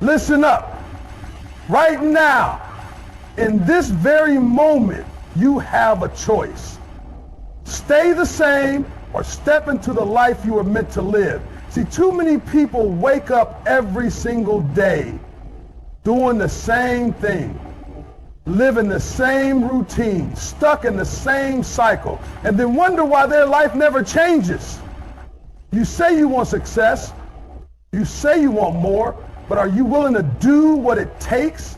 Listen up. Right now, in this very moment, you have a choice. Stay the same or step into the life you were meant to live. See, too many people wake up every single day doing the same thing, living the same routine, stuck in the same cycle, and then wonder why their life never changes. You say you want success, you say you want more, but are you willing to do what it takes?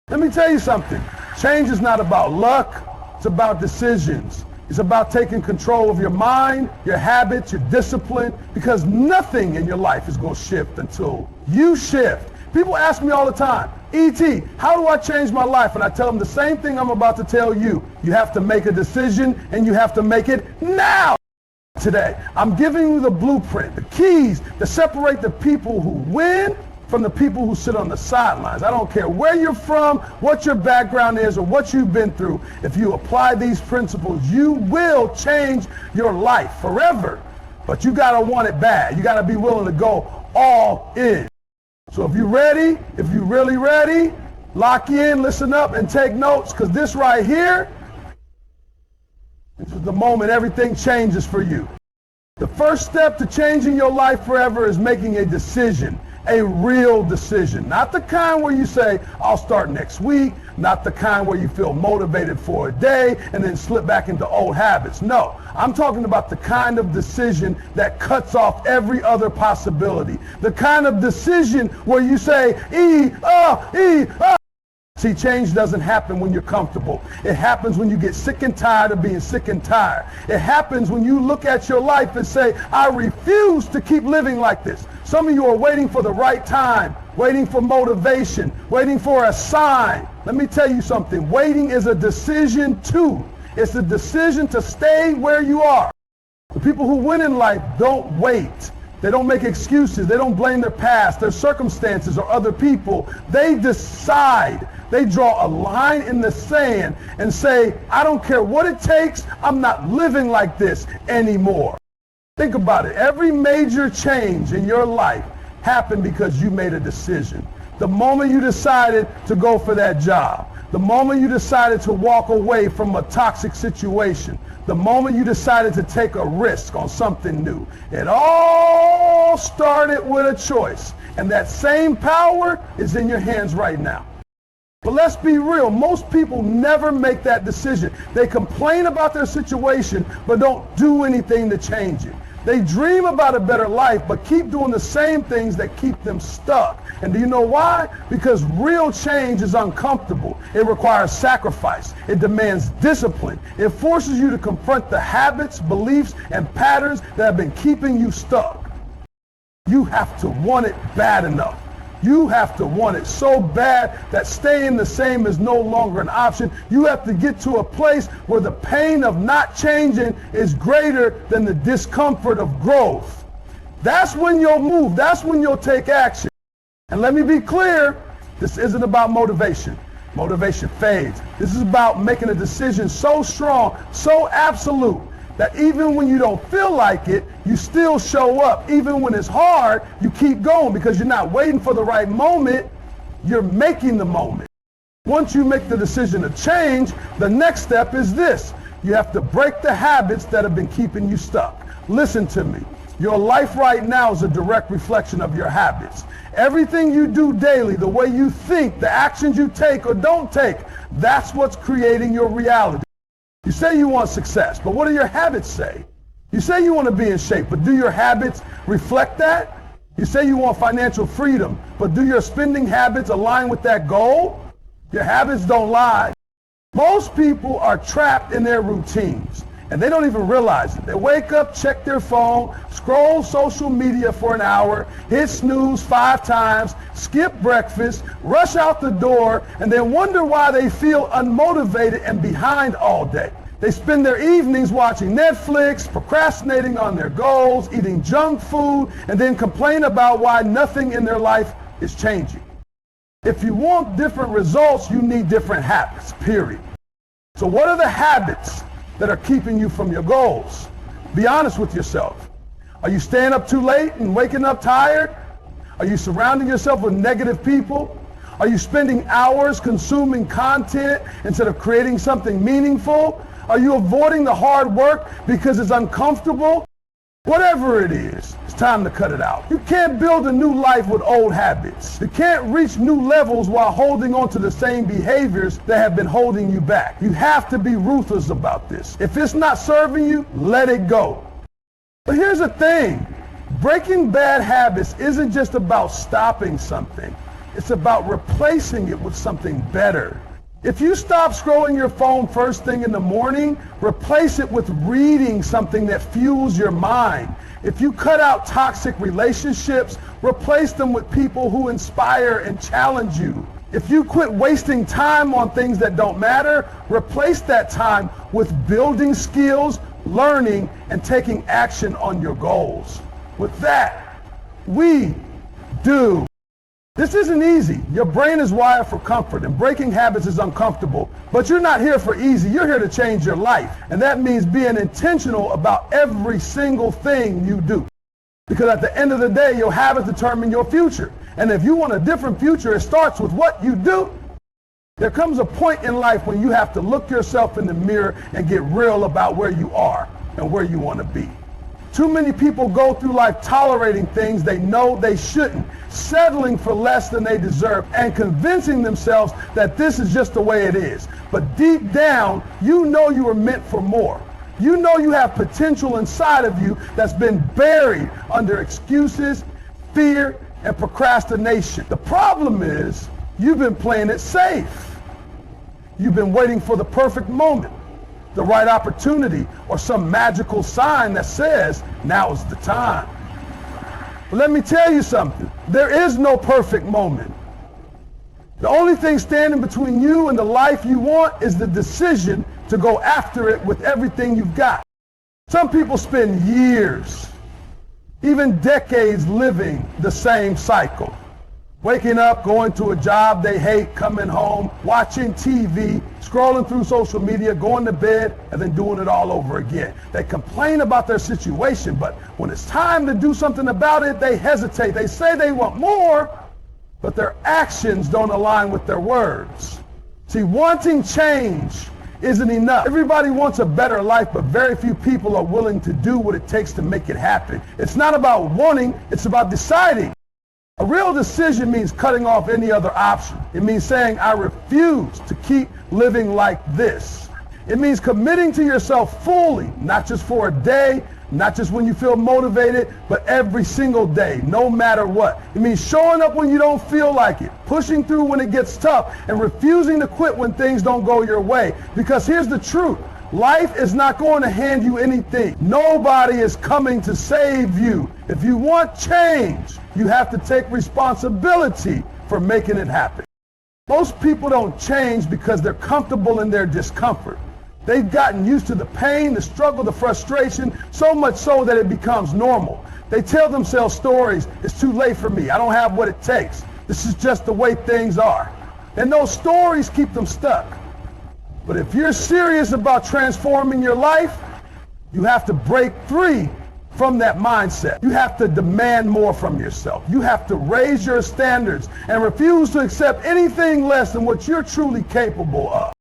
Let me tell you something. Change is not about luck. It's about decisions. It's about taking control of your mind, your habits, your discipline, because nothing in your life is going to shift until you shift. People ask me all the time, E.T., how do I change my life? And I tell them the same thing I'm about to tell you. You have to make a decision, and you have to make it now. Today, I'm giving you the blueprint, the keys to separate the people who win from the people who sit on the sidelines. I don't care where you're from, what your background is, or what you've been through. If you apply these principles, you will change your life forever. But you gotta want it bad. You gotta be willing to go all in. So if you're ready, if you're really ready, lock in, listen up, and take notes, because this right here, this is the moment everything changes for you. The first step to changing your life forever is making a decision. A real decision, not the kind where you say, I'll start next week, not the kind where you feel motivated for a day and then slip back into old habits. No, I'm talking about the kind of decision that cuts off every other possibility. The kind of decision where you say, See, change doesn't happen when you're comfortable. It happens when you get sick and tired of being sick and tired. It happens when you look at your life and say, I refuse to keep living like this. Some of you are waiting for the right time, waiting for motivation, waiting for a sign. Let me tell you something. Waiting is a decision too. It's a decision to stay where you are. The people who win in life don't wait. They don't make excuses. They don't blame their past, their circumstances, or other people. They decide. They draw a line in the sand and say, I don't care what it takes. I'm not living like this anymore. Think about it. Every major change in your life happened because you made a decision. The moment you decided to go for that job, the moment you decided to walk away from a toxic situation, the moment you decided to take a risk on something new, it all started with a choice. And that same power is in your hands right now. But let's be real, most people never make that decision. They complain about their situation, but don't do anything to change it. They dream about a better life, but keep doing the same things that keep them stuck. And do you know why? Because real change is uncomfortable. It requires sacrifice. It demands discipline. It forces you to confront the habits, beliefs, and patterns that have been keeping you stuck. You have to want it bad enough. You have to want it so bad that staying the same is no longer an option. You have to get to a place where the pain of not changing is greater than the discomfort of growth. That's when you'll move. That's when you'll take action. And let me be clear, this isn't about motivation. Motivation fades. This is about making a decision so strong, so absolute, that even when you don't feel like it, you still show up. Even when it's hard, you keep going because you're not waiting for the right moment, you're making the moment. Once you make the decision to change, the next step is this. You have to break the habits that have been keeping you stuck. Listen to me. Your life right now is a direct reflection of your habits. Everything you do daily, the way you think, the actions you take or don't take, that's what's creating your reality. You say you want success, but what do your habits say? You say you want to be in shape, but do your habits reflect that? You say you want financial freedom, but do your spending habits align with that goal? Your habits don't lie. Most people are trapped in their routines, And they don't even realize it. They wake up, check their phone, scroll social media for an hour, hit snooze 5 times, skip breakfast, rush out the door, and then wonder why they feel unmotivated and behind all day. They spend their evenings watching Netflix, procrastinating on their goals, eating junk food, and then complain about why nothing in their life is changing. If you want different results, you need different habits, period. So what are the habits that are keeping you from your goals? Be honest with yourself. Are you staying up too late and waking up tired? Are you surrounding yourself with negative people? Are you spending hours consuming content instead of creating something meaningful? Are you avoiding the hard work because it's uncomfortable? Whatever it is, it's time to cut it out. You can't build a new life with old habits. You can't reach new levels while holding on to the same behaviors that have been holding you back. You have to be ruthless about this. If it's not serving you, let it go. But here's the thing. Breaking bad habits isn't just about stopping something. It's about replacing it with something better. If you stop scrolling your phone first thing in the morning, replace it with reading something that fuels your mind. If you cut out toxic relationships, replace them with people who inspire and challenge you. If you quit wasting time on things that don't matter, replace that time with building skills, learning, and taking action on your goals. With that, we do. This isn't easy. Your brain is wired for comfort, and breaking habits is uncomfortable. But you're not here for easy. You're here to change your life. And that means being intentional about every single thing you do. Because at the end of the day, your habits determine your future. And if you want a different future, it starts with what you do. There comes a point in life when you have to look yourself in the mirror and get real about where you are and where you want to be. Too many people go through life tolerating things they know they shouldn't, settling for less than they deserve, and convincing themselves that this is just the way it is. But deep down, you know you are meant for more. You know you have potential inside of you that's been buried under excuses, fear, and procrastination. The problem is, you've been playing it safe. You've been waiting for the perfect moment, the right opportunity, or some magical sign that says, now is the time. But let me tell you something. There is no perfect moment. The only thing standing between you and the life you want is the decision to go after it with everything you've got. Some people spend years, even decades, living the same cycle. Waking up, going to a job they hate, coming home, watching TV, scrolling through social media, going to bed, and then doing it all over again. They complain about their situation, but when it's time to do something about it, they hesitate. They say they want more, but their actions don't align with their words. See, wanting change isn't enough. Everybody wants a better life, but very few people are willing to do what it takes to make it happen. It's not about wanting, it's about deciding. A real decision means cutting off any other option. It means saying, I refuse to keep living like this. It means committing to yourself fully, not just for a day, not just when you feel motivated, but every single day, no matter what. It means showing up when you don't feel like it, pushing through when it gets tough, and refusing to quit when things don't go your way. Because here's the truth. Life is not going to hand you anything. Nobody is coming to save you. If you want change, you have to take responsibility for making it happen. Most people don't change because they're comfortable in their discomfort. They've gotten used to the pain, the struggle, the frustration, so much so that it becomes normal. They tell themselves stories, it's too late for me, I don't have what it takes. This is just the way things are. And those stories keep them stuck. But if you're serious about transforming your life, you have to break free from that mindset. You have to demand more from yourself. You have to raise your standards and refuse to accept anything less than what you're truly capable of.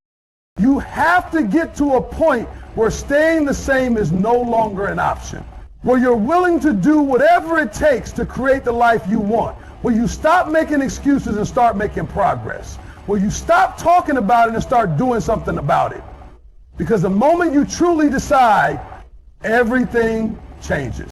You have to get to a point where staying the same is no longer an option, where you're willing to do whatever it takes to create the life you want, where you stop making excuses and start making progress, where you stop talking about it and start doing something about it. Because the moment you truly decide, everything changes.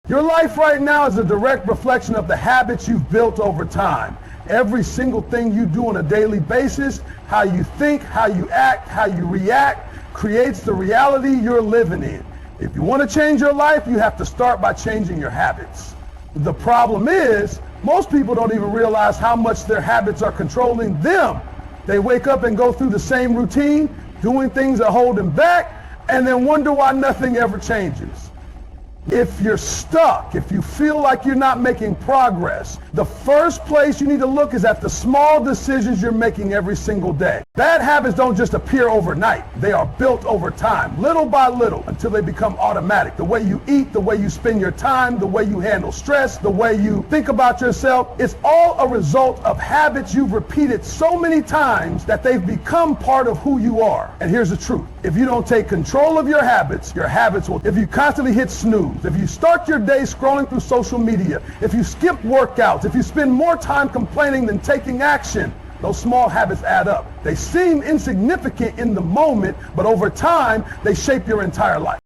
Your life right now is a direct reflection of the habits you've built over time. Every single thing you do on a daily basis, how you think, how you act, how you react, creates the reality you're living in. If you want to change your life, you have to start by changing your habits. The problem is, most people don't even realize how much their habits are controlling them. They wake up and go through the same routine, doing things that hold them back, and then wonder why nothing ever changes. If you're stuck, if you feel like you're not making progress, the first place you need to look is at the small decisions you're making every single day. Bad habits don't just appear overnight. They are built over time, little by little, until they become automatic. The way you eat, the way you spend your time, the way you handle stress, the way you think about yourself, it's all a result of habits you've repeated so many times that they've become part of who you are. And here's the truth. If you don't take control of your habits will. If you constantly hit snooze, if you start your day scrolling through social media, if you skip workouts, if you spend more time complaining than taking action, those small habits add up. They seem insignificant in the moment, but over time, they shape your entire life.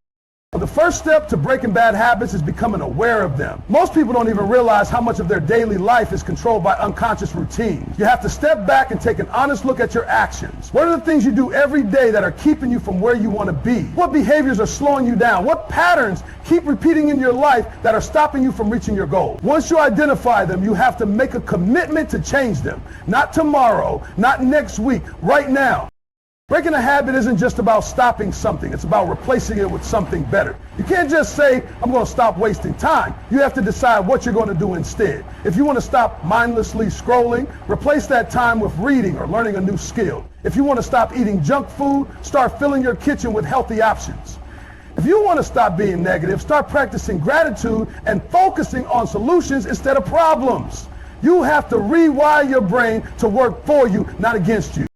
The first step to breaking bad habits is becoming aware of them. Most people don't even realize how much of their daily life is controlled by unconscious routines. You have to step back and take an honest look at your actions. What are the things you do every day that are keeping you from where you want to be? What behaviors are slowing you down? What patterns keep repeating in your life that are stopping you from reaching your goal? Once you identify them, you have to make a commitment to change them. Not tomorrow, not next week, right now. Breaking a habit isn't just about stopping something. It's about replacing it with something better. You can't just say, I'm going to stop wasting time. You have to decide what you're going to do instead. If you want to stop mindlessly scrolling, replace that time with reading or learning a new skill. If you want to stop eating junk food, start filling your kitchen with healthy options. If you want to stop being negative, start practicing gratitude and focusing on solutions instead of problems. You have to rewire your brain to work for you, not against you.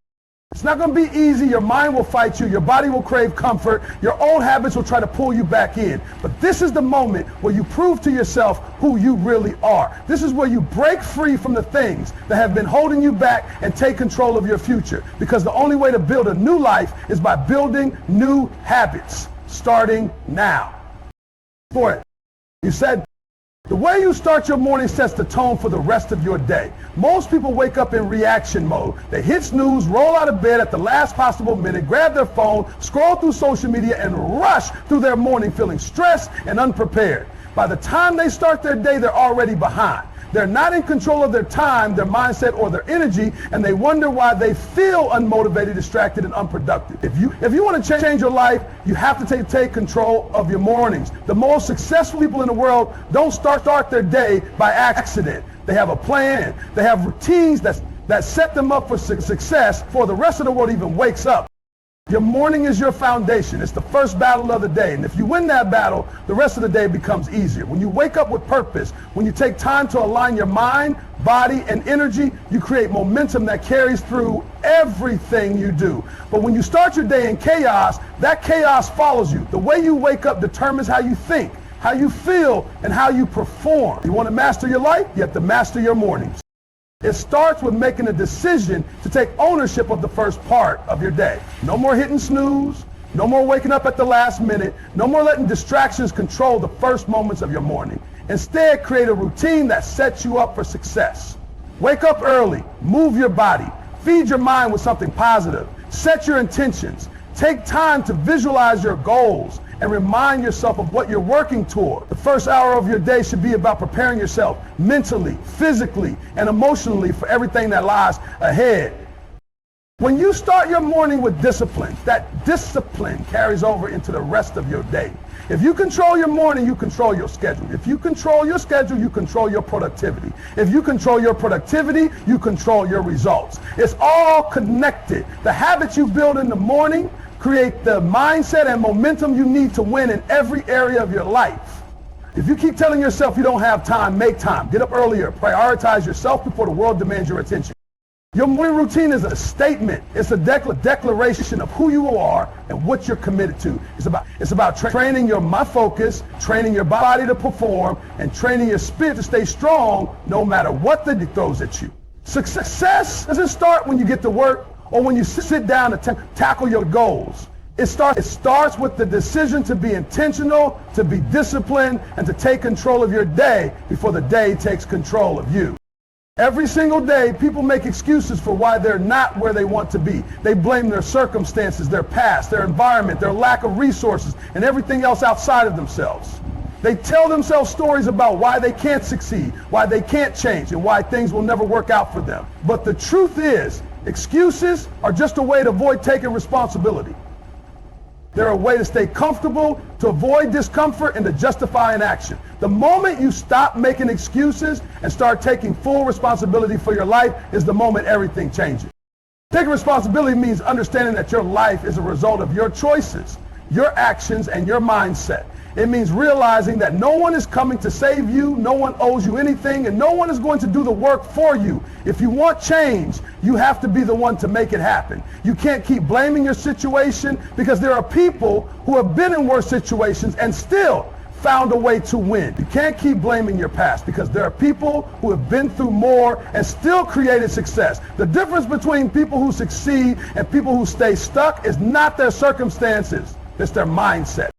It's not going to be easy. Your mind will fight you. Your body will crave comfort. Your old habits will try to pull you back in. But this is the moment where you prove to yourself who you really are. This is where you break free from the things that have been holding you back and take control of your future. Because the only way to build a new life is by building new habits, starting now. For it. You said, the way you start your morning sets the tone for the rest of your day. Most people wake up in reaction mode. They hit snooze, roll out of bed at the last possible minute, grab their phone, scroll through social media, and rush through their morning feeling stressed and unprepared. By the time they start their day, they're already behind. They're not in control of their time, their mindset, or their energy, and they wonder why they feel unmotivated, distracted, and unproductive. If you want to change your life, you have to take control of your mornings. The most successful people in the world don't start their day by accident. They have a plan. They have routines that set them up for success before the rest of the world even wakes up. Your morning is your foundation. It's the first battle of the day. And if you win that battle, the rest of the day becomes easier. When you wake up with purpose, when you take time to align your mind, body, and energy, you create momentum that carries through everything you do. But when you start your day in chaos, that chaos follows you. The way you wake up determines how you think, how you feel, and how you perform. You want to master your life? You have to master your mornings. It starts with making a decision to take ownership of the first part of your day. No more hitting snooze, no more waking up at the last minute, no more letting distractions control the first moments of your morning. Instead, create a routine that sets you up for success. Wake up early, move your body, feed your mind with something positive, set your intentions, take time to visualize your goals, and remind yourself of what you're working toward. The first hour of your day should be about preparing yourself mentally, physically, and emotionally for everything that lies ahead. When you start your morning with discipline, that discipline carries over into the rest of your day. If you control your morning, you control your schedule. If you control your schedule, you control your productivity. If you control your productivity, you control your results. It's all connected. The habits you build in the morning create the mindset and momentum you need to win in every area of your life. If you keep telling yourself you don't have time, make time. Get up earlier. Prioritize yourself before the world demands your attention. Your morning routine is a statement. It's a declaration of who you are and what you're committed to. It's about training your mind focus, training your body to perform, and training your spirit to stay strong no matter what the day throws at you. Success doesn't start when you get to work or when you sit down to tackle your goals. It starts with the decision to be intentional, to be disciplined, and to take control of your day before the day takes control of you. Every single day, people make excuses for why they're not where they want to be. They blame their circumstances, their past, their environment, their lack of resources, and everything else outside of themselves. They tell themselves stories about why they can't succeed, why they can't change, and why things will never work out for them. But the truth is, excuses are just a way to avoid taking responsibility. They're a way to stay comfortable, to avoid discomfort, and to justify inaction. The moment you stop making excuses and start taking full responsibility for your life is the moment everything changes. Taking responsibility means understanding that your life is a result of your choices, your actions, and your mindset. It means realizing that no one is coming to save you, no one owes you anything, and no one is going to do the work for you. If you want change, you have to be the one to make it happen. You can't keep blaming your situation, because there are people who have been in worse situations and still found a way to win. You can't keep blaming your past, because there are people who have been through more and still created success. The difference between people who succeed and people who stay stuck is not their circumstances, it's their mindset.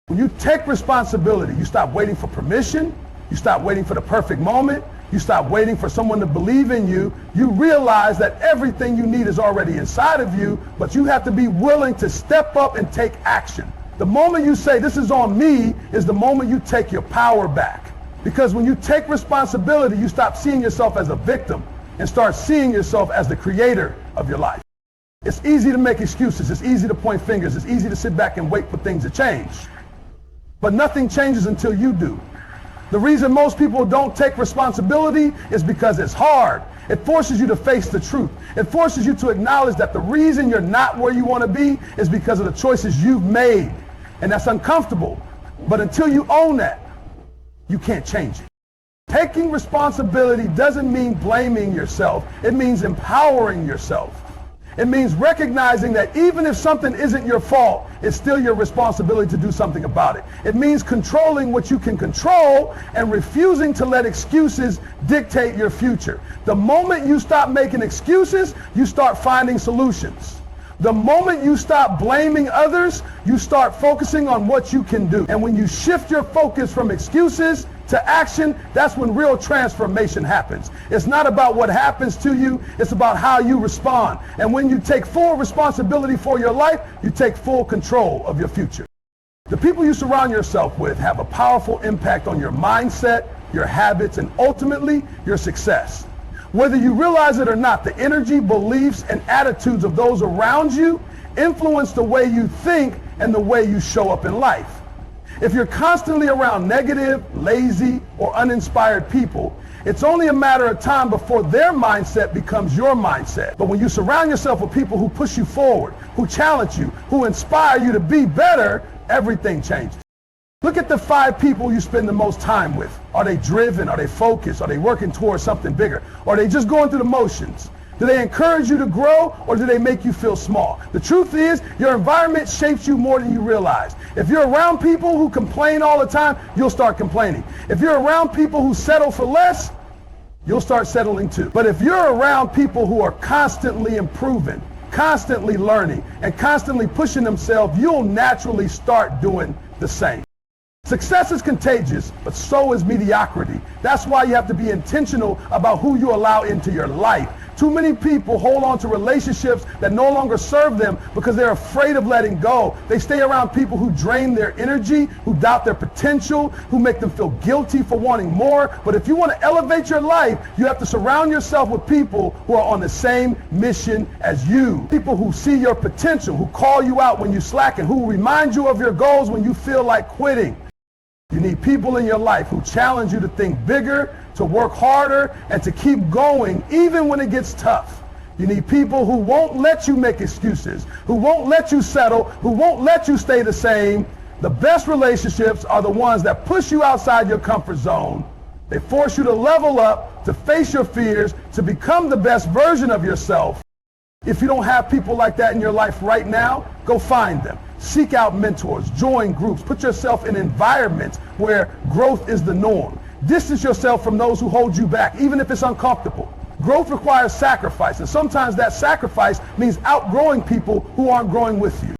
When you take responsibility, you stop waiting for permission, you stop waiting for the perfect moment, you stop waiting for someone to believe in you. You realize that everything you need is already inside of you, but you have to be willing to step up and take action. The moment you say, this is on me, is the moment you take your power back. Because when you take responsibility, you stop seeing yourself as a victim and start seeing yourself as the creator of your life. It's easy to make excuses, it's easy to point fingers, it's easy to sit back and wait for things to change. But nothing changes until you do. The reason most people don't take responsibility is because it's hard. It forces you to face the truth. It forces you to acknowledge that the reason you're not where you want to be is because of the choices you've made. And that's uncomfortable. But until you own that, you can't change it. Taking responsibility doesn't mean blaming yourself. It means empowering yourself. It means recognizing that even if something isn't your fault, it's still your responsibility to do something about it. It means controlling what you can control and refusing to let excuses dictate your future. The moment you stop making excuses, you start finding solutions. The moment you stop blaming others, you start focusing on what you can do. And when you shift your focus from excuses to action, that's when real transformation happens. It's not about what happens to you, it's about how you respond. And when you take full responsibility for your life, you take full control of your future. The people you surround yourself with have a powerful impact on your mindset, your habits, and ultimately your success. Whether you realize it or not, the energy, beliefs, and attitudes of those around you influence the way you think and the way you show up in life. If you're constantly around negative, lazy, or uninspired people, it's only a matter of time before their mindset becomes your mindset. But when you surround yourself with people who push you forward, who challenge you, who inspire you to be better, everything changes. Look at the 5 people you spend the most time with. Are they driven? Are they focused? Are they working towards something bigger? Or are they just going through the motions? Do they encourage you to grow, or do they make you feel small? The truth is, your environment shapes you more than you realize. If you're around people who complain all the time, you'll start complaining. If you're around people who settle for less, you'll start settling too. But if you're around people who are constantly improving, constantly learning, and constantly pushing themselves, you'll naturally start doing the same. Success is contagious, but so is mediocrity. That's why you have to be intentional about who you allow into your life. Too many people hold on to relationships that no longer serve them because they're afraid of letting go. They stay around people who drain their energy, who doubt their potential, who make them feel guilty for wanting more. But if you want to elevate your life, you have to surround yourself with people who are on the same mission as you. People who see your potential, who call you out when you slacken, who remind you of your goals when you feel like quitting. You need people in your life who challenge you to think bigger, to work harder, and to keep going even when it gets tough. You need people who won't let you make excuses, who won't let you settle, who won't let you stay the same. The best relationships are the ones that push you outside your comfort zone. They force you to level up, to face your fears, to become the best version of yourself. If you don't have people like that in your life right now, go find them. Seek out mentors, join groups, put yourself in environments where growth is the norm. Distance yourself from those who hold you back, even if it's uncomfortable. Growth requires sacrifice, and sometimes that sacrifice means outgrowing people who aren't growing with you.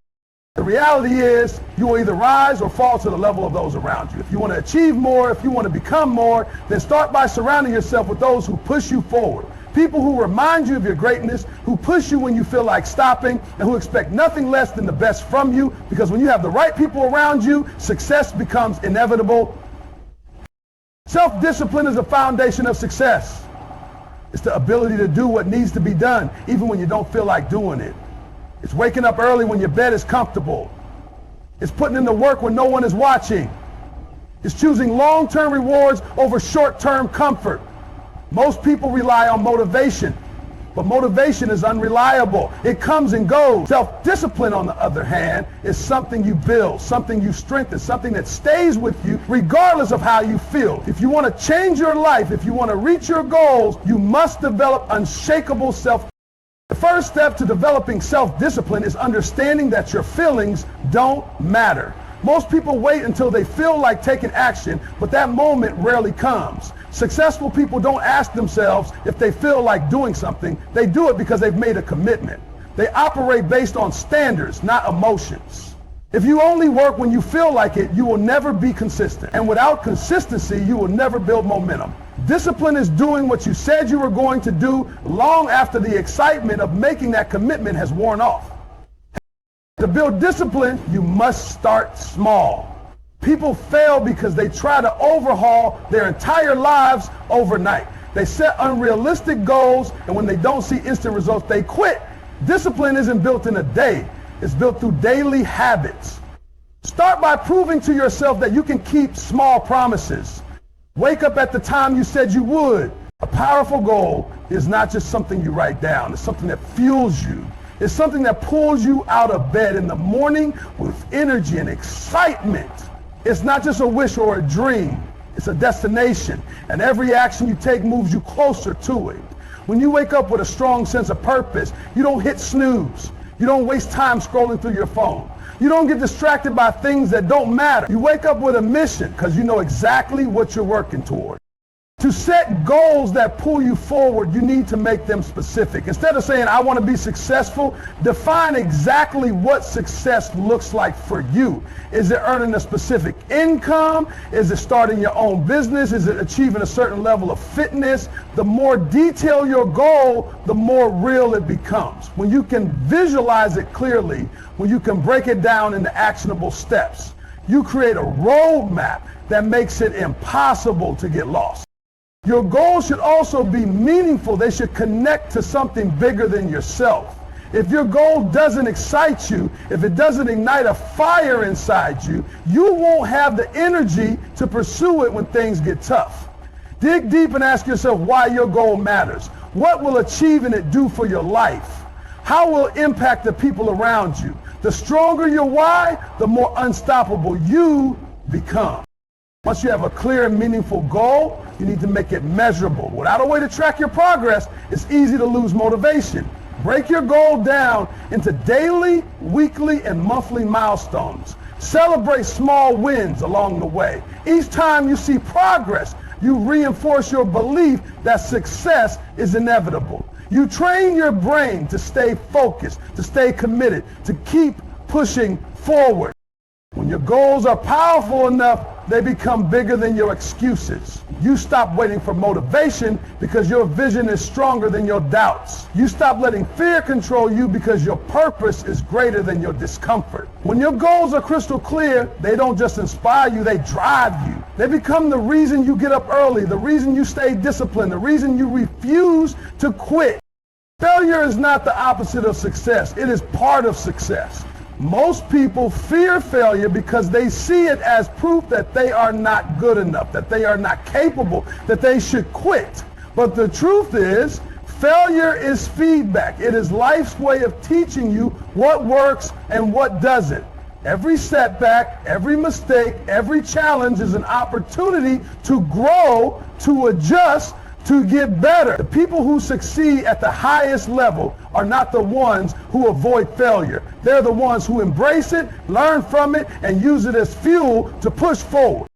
The reality is you will either rise or fall to the level of those around you. If you want to achieve more, if you want to become more, then start by surrounding yourself with those who push you forward. People who remind you of your greatness, who push you when you feel like stopping, and who expect nothing less than the best from you, because when you have the right people around you, success becomes inevitable. Self-discipline is the foundation of success. It's the ability to do what needs to be done, even when you don't feel like doing it. It's waking up early when your bed is comfortable. It's putting in the work when no one is watching. It's choosing long-term rewards over short-term comfort. Most people rely on motivation, but motivation is unreliable. It comes and goes. Self-discipline, on the other hand, is something you build, something you strengthen, something that stays with you regardless of how you feel. If you want to change your life, if you want to reach your goals, you must develop unshakable self-discipline. The first step to developing self-discipline is understanding that your feelings don't matter. Most people wait until they feel like taking action, but that moment rarely comes. Successful people don't ask themselves if they feel like doing something. They do it because they've made a commitment. They operate based on standards, not emotions. If you only work when you feel like it, you will never be consistent. And without consistency, you will never build momentum. Discipline is doing what you said you were going to do long after the excitement of making that commitment has worn off. To build discipline, you must start small. People fail because they try to overhaul their entire lives overnight. They set unrealistic goals, and when they don't see instant results, they quit. Discipline isn't built in a day. It's built through daily habits. Start by proving to yourself that you can keep small promises. Wake up at the time you said you would. A powerful goal is not just something you write down. It's something that fuels you. It's something that pulls you out of bed in the morning with energy and excitement. It's not just a wish or a dream. It's a destination. And every action you take moves you closer to it. When you wake up with a strong sense of purpose, you don't hit snooze. You don't waste time scrolling through your phone. You don't get distracted by things that don't matter. You wake up with a mission because you know exactly what you're working toward. To set goals that pull you forward, you need to make them specific. Instead of saying, I want to be successful, define exactly what success looks like for you. Is it earning a specific income? Is it starting your own business? Is it achieving a certain level of fitness? The more detailed your goal, the more real it becomes. When you can visualize it clearly, when you can break it down into actionable steps, you create a roadmap that makes it impossible to get lost. Your goals should also be meaningful. They should connect to something bigger than yourself. If your goal doesn't excite you, if it doesn't ignite a fire inside you, you won't have the energy to pursue it when things get tough. Dig deep and ask yourself why your goal matters. What will achieving it do for your life? How will it impact the people around you? The stronger your why, the more unstoppable you become. Once you have a clear and meaningful goal, you need to make it measurable. Without a way to track your progress, it's easy to lose motivation. Break your goal down into daily, weekly, and monthly milestones. Celebrate small wins along the way. Each time you see progress, you reinforce your belief that success is inevitable. You train your brain to stay focused, to stay committed, to keep pushing forward. When your goals are powerful enough, they become bigger than your excuses. You stop waiting for motivation because your vision is stronger than your doubts. You stop letting fear control you because your purpose is greater than your discomfort. When your goals are crystal clear, they don't just inspire you, they drive you. They become the reason you get up early, the reason you stay disciplined, the reason you refuse to quit. Failure is not the opposite of success. It is part of success. Most people fear failure because they see it as proof that they are not good enough, that they are not capable, that they should quit. But the truth is, failure is feedback. It is life's way of teaching you what works and what doesn't. Every setback, every mistake, every challenge is an opportunity to grow, to adjust, to get better. The people who succeed at the highest level are not the ones who avoid failure. They're the ones who embrace it, learn from it, and use it as fuel to push forward.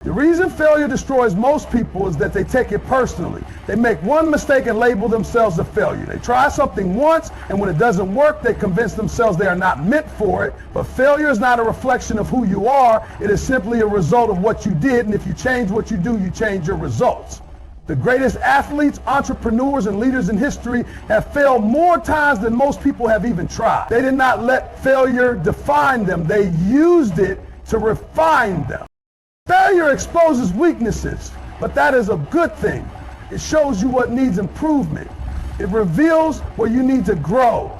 The reason failure destroys most people is that they take it personally. They make one mistake and label themselves a failure. They try something once, and when it doesn't work, they convince themselves they are not meant for it. But failure is not a reflection of who you are. It is simply a result of what you did, and if you change what you do, you change your results. The greatest athletes, entrepreneurs, and leaders in history have failed more times than most people have even tried. They did not let failure define them. They used it to refine them. Failure exposes weaknesses, but that is a good thing. It shows you what needs improvement. It reveals where you need to grow.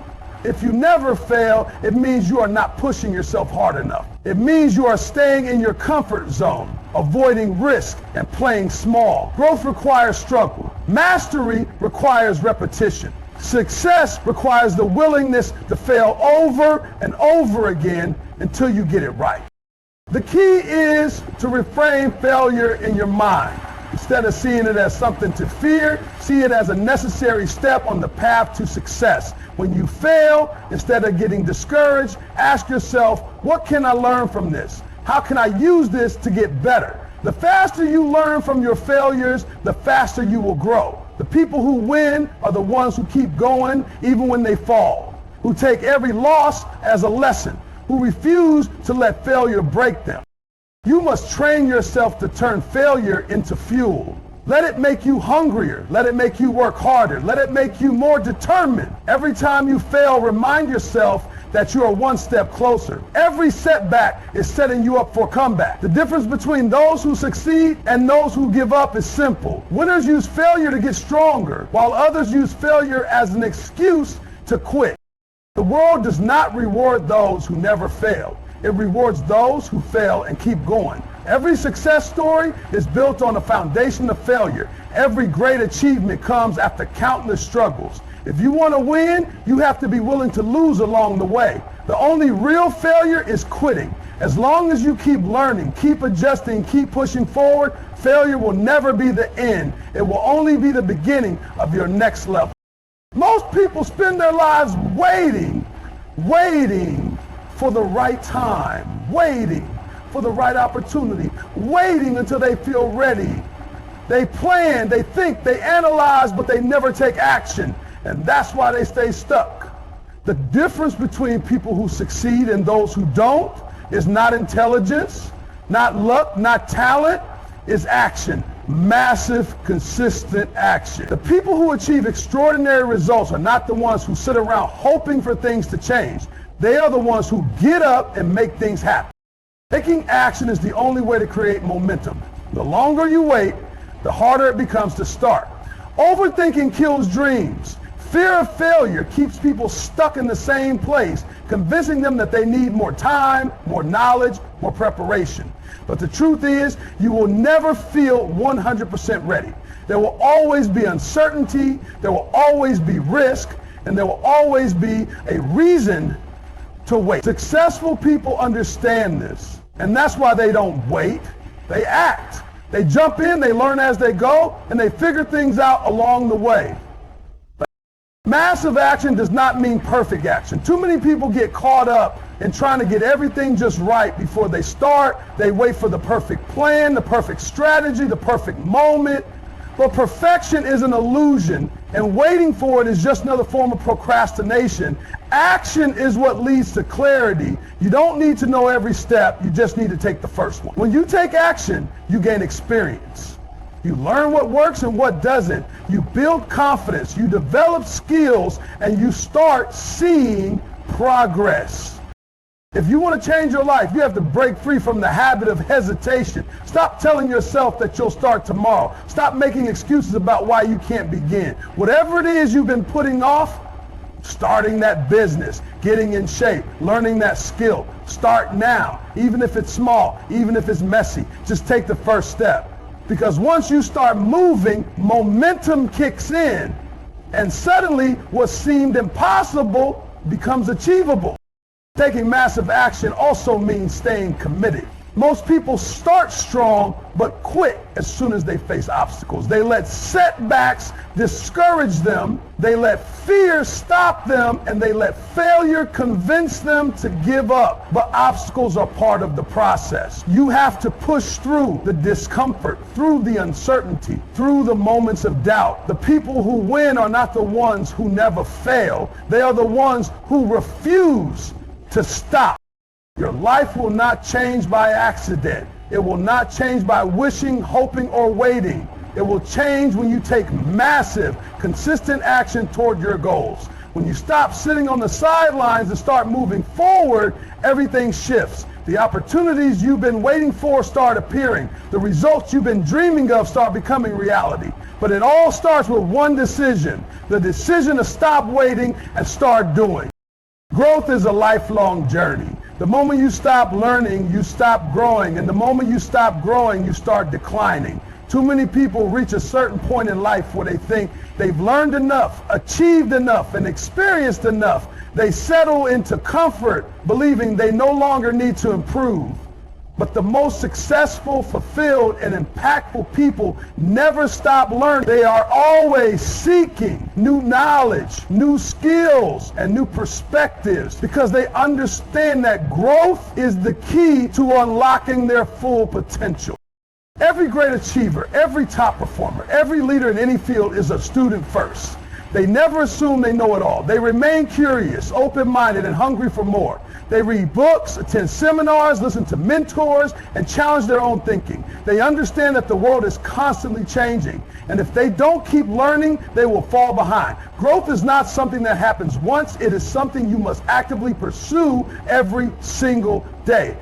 If you never fail, it means you are not pushing yourself hard enough. It means you are staying in your comfort zone, avoiding risk and playing small. Growth requires struggle. Mastery requires repetition. Success requires the willingness to fail over and over again until you get it right. The key is to reframe failure in your mind. Instead of seeing it as something to fear, see it as a necessary step on the path to success. When you fail, instead of getting discouraged, ask yourself, what can I learn from this? How can I use this to get better? The faster you learn from your failures, the faster you will grow. The people who win are the ones who keep going even when they fall, who take every loss as a lesson, who refuse to let failure break them. You must train yourself to turn failure into fuel. Let it make you hungrier. Let it make you work harder. Let it make you more determined. Every time you fail, remind yourself that you are one step closer. Every setback is setting you up for comeback. The difference between those who succeed and those who give up is simple. Winners use failure to get stronger, while others use failure as an excuse to quit. The world does not reward those who never fail. It rewards those who fail and keep going. Every success story is built on a foundation of failure. Every great achievement comes after countless struggles. If you want to win, you have to be willing to lose along the way. The only real failure is quitting. As long as you keep learning, keep adjusting, keep pushing forward, failure will never be the end. It will only be the beginning of your next level. Most people spend their lives waiting for the right time, waiting for the right opportunity, waiting until they feel ready. They plan, they think, they analyze, but they never take action. And that's why they stay stuck. The difference between people who succeed and those who don't is not intelligence, not luck, not talent, it's action. Massive, consistent action. The people who achieve extraordinary results are not the ones who sit around hoping for things to change. They are the ones who get up and make things happen. Taking action is the only way to create momentum. The longer you wait, the harder it becomes to start. Overthinking kills dreams. Fear of failure keeps people stuck in the same place, convincing them that they need more time, more knowledge, more preparation. But the truth is, you will never feel 100% ready. There will always be uncertainty, there will always be risk, and there will always be a reason to wait. Successful people understand this, and that's why they don't wait, they act. They jump in, they learn as they go, and they figure things out along the way. Massive action does not mean perfect action. Too many people get caught up in trying to get everything just right before they start. They wait for the perfect plan, the perfect strategy, the perfect moment. But perfection is an illusion, and waiting for it is just another form of procrastination. Action is what leads to clarity. You don't need to know every step, you just need to take the first one. When you take action, you gain experience. You learn what works and what doesn't. You build confidence, you develop skills, and you start seeing progress. If you want to change your life, you have to break free from the habit of hesitation. Stop telling yourself that you'll start tomorrow. Stop making excuses about why you can't begin. Whatever it is you've been putting off, starting that business, getting in shape, learning that skill, start now. Even if it's small, even if it's messy, just take the first step. Because once you start moving, momentum kicks in, and suddenly what seemed impossible becomes achievable. Taking massive action also means staying committed. Most people start strong, but quit as soon as they face obstacles. They let setbacks discourage them, they let fear stop them, and they let failure convince them to give up. But obstacles are part of the process. You have to push through the discomfort, through the uncertainty, through the moments of doubt. The people who win are not the ones who never fail. They are the ones who refuse to stop. Your life will not change by accident. It will not change by wishing, hoping, or waiting. It will change when you take massive, consistent action toward your goals. When you stop sitting on the sidelines and start moving forward, everything shifts. The opportunities you've been waiting for start appearing. The results you've been dreaming of start becoming reality. But it all starts with one decision, the decision to stop waiting and start doing. Growth is a lifelong journey. The moment you stop learning, you stop growing. And the moment you stop growing, you start declining. Too many people reach a certain point in life where they think they've learned enough, achieved enough, and experienced enough. They settle into comfort, believing they no longer need to improve. But the most successful, fulfilled, and impactful people never stop learning. They are always seeking new knowledge, new skills, and new perspectives because they understand that growth is the key to unlocking their full potential. Every great achiever, every top performer, every leader in any field is a student first. They never assume they know it all. They remain curious, open-minded, and hungry for more. They read books, attend seminars, listen to mentors, and challenge their own thinking. They understand that the world is constantly changing, and if they don't keep learning, they will fall behind. Growth is not something that happens once. It is something you must actively pursue every single day.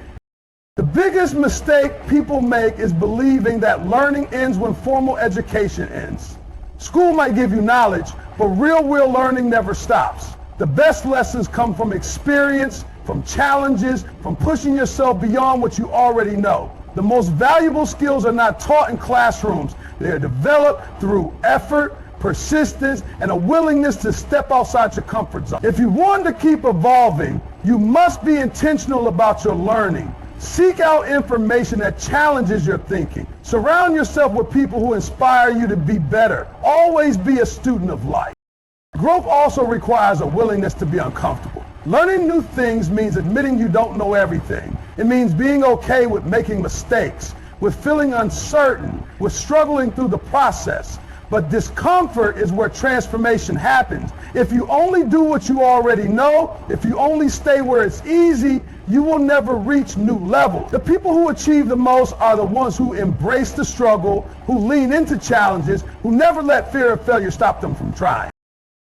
The biggest mistake people make is believing that learning ends when formal education ends. School might give you knowledge, but real learning never stops. The best lessons come from experience, from challenges, from pushing yourself beyond what you already know. The most valuable skills are not taught in classrooms. They are developed through effort, persistence, and a willingness to step outside your comfort zone. If you want to keep evolving, you must be intentional about your learning. Seek out information that challenges your thinking. Surround yourself with people who inspire you to be better. Always be a student of life. Growth also requires a willingness to be uncomfortable. Learning new things means admitting you don't know everything. It means being okay with making mistakes, with feeling uncertain, with struggling through the process. But discomfort is where transformation happens. If you only do what you already know, if you only stay where it's easy, you will never reach new levels. The people who achieve the most are the ones who embrace the struggle, who lean into challenges, who never let fear of failure stop them from trying.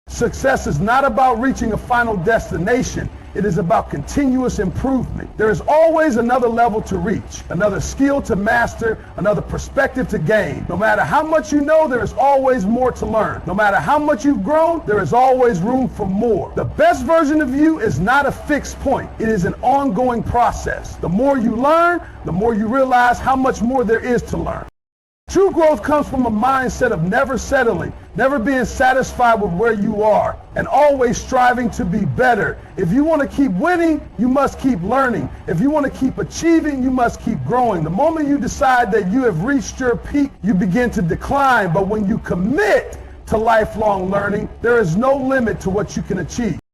Success is not about reaching a final destination. It is about continuous improvement. There is always another level to reach, another skill to master, another perspective to gain. No matter how much you know, there is always more to learn. No matter how much you've grown, there is always room for more. The best version of you is not a fixed point. It is an ongoing process. The more you learn, the more you realize how much more there is to learn. True growth comes from a mindset of never settling, never being satisfied with where you are, and always striving to be better. If you want to keep winning, you must keep learning. If you want to keep achieving, you must keep growing. The moment you decide that you have reached your peak, you begin to decline. But when you commit to lifelong learning, there is no limit to what you can achieve.